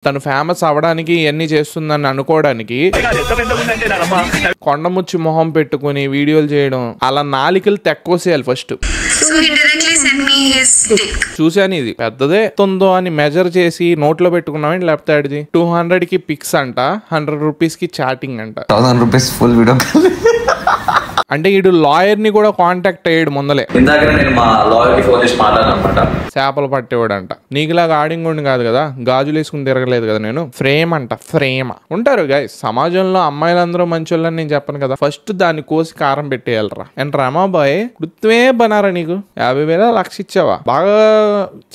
తను ఫేమస్ అవ్వడానికి ఇవన్నీ చేస్తుందని అనుకోవడానికి కొండముచ్చి మొహం పెట్టుకుని వీడియోలు చేయడం అలా నాలికలు తెక్కోసేయాలి ఫస్ట్. చూశాను ఇది పెద్దదే తొందో అని మెజర్ చేసి నోట్లో పెట్టుకున్నామని లేకపోతే అడిది 200 కి పిక్స్ అంట, 100 రూపీస్ కి చాటింగ్ అంట, 1000 రూపీస్ ఫుల్ వీడియో. అంటే వీడు లాయర్ ని కూడా కాంటాక్ట్ అయ్యాడు ముందలే. చేపలు పట్టేవాడు అంట. నీకులాగా ఆడింగుండి కాదు కదా, గాజులు వేసుకుని తిరగలేదు కదా నేను. ఫ్రేమ్ అంట, ఫ్రేమ్ ఉంటారు గైస్ సమాజంలో. అమ్మాయిలందరూ మంచోళ్ళని నేను చెప్పను కదా. ఫస్ట్ దాన్ని కోసి కారం పెట్టేయాలరా. అండ్ రమాబాయ్ గుర్తుమే బనారా నీకు 50,000 లక్ష ఇచ్చావా? బాగా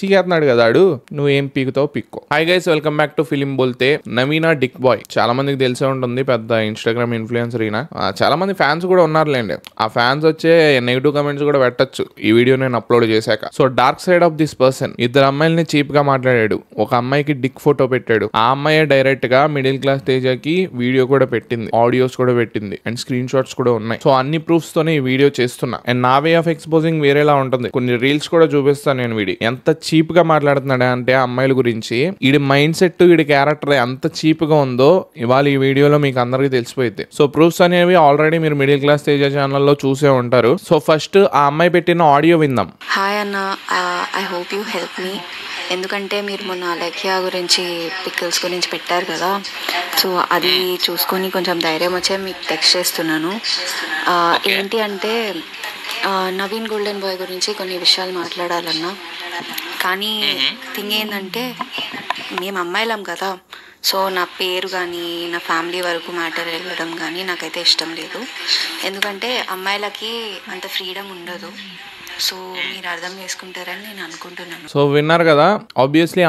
చీకేస్తున్నాడు కదా ఆడు. నువ్వేం పీకుతావు పీక్కో. Hi guys, welcome back to film Bolte. నవీనా డిక్ బాయ్ చాలా మందికి తెలిసే ఉంటుంది, పెద్ద ఇన్స్టాగ్రామ్ ఇన్ఫ్లుయెన్సర్ ఈయన. చాలా మంది ఫ్యాన్స్ కూడా ఉన్నారులేండి. ఆ ఫ్యాన్స్ వచ్చే నెగిటివ్ కమెంట్స్ కూడా పెట్టచ్చు ఈ వీడియో నేను అప్లోడ్ చేశాక. So dark side of this person. ఇద్దరు అమ్మాయిల్ని చీప్ గా మాట్లాడాడు. ఒక అమ్మాయికి డిక్ ఫోటో పెట్టాడు. ఆ అమ్మాయి డైరెక్ట్ గా మిడిల్ క్లాస్ తేజకి వీడియో కూడా పెట్టింది, ఆడియోస్ కూడా పెట్టింది, అండ్ స్క్రీన్ షాట్స్ కూడా ఉన్నాయి. సో అన్ని ప్రూఫ్స్ తోనే ఈ వీడియో చేస్తున్నా. అండ్ నా వే ఆఫ్ ఎక్స్పోజింగ్ వేరేలా ఉంటుంది. కొన్ని రీల్స్ కూడా చూపిస్తాను నేను. వీడి ఎంత చీప్ గా మాట్లాడుతున్నాడు అంటే అమ్మాయిల గురించి. వీడి మైండ్ సెట్, వీడి క్యారెక్టర్ ఎంత చీప్ గా ఉందో ఇవాళ ఈ వీడియోలో మీకు అందరికీ తెలిసిపోయింది. సో ప్రూఫ్స్ అనేవి ఆల్రెడీ మీరు మిడిల్ క్లాస్ తేజ ఛానల్లో చూసే ఉంటారు. సో ఫస్ట్ ఆ అమ్మాయి పెట్టిన ఆడియో విందాం. హాయ్ అన్న, I hope you help me. ఎందుకంటే మీరు మొన్న అలెక్యా గురించి, పికిల్స్ గురించి పెట్టారు కదా, సో అది చూసుకొని కొంచెం ధైర్యం వచ్చే మీకు టెక్స్ట్ చేస్తున్నాను. ఏంటి అంటే నవీన్ గోల్డెన్ బాయ్ గురించి కొన్ని విషయాలు మాట్లాడాలన్నా. కానీ థింగ్ ఏంటంటే మేము అమ్మాయిలం కదా, సో నా పేరు కానీ నా ఫ్యామిలీ వరకు మ్యాటర్ వెళ్ళడం కానీ నాకైతే ఇష్టం లేదు. ఎందుకంటే అమ్మాయిలకి అంత ఫ్రీడమ్ ఉండదు. సో మీరు అర్థం చేసుకుంటారని నేను అనుకుంటున్నాను. సో విన్నారు కదా, ఆబ్వియస్లీ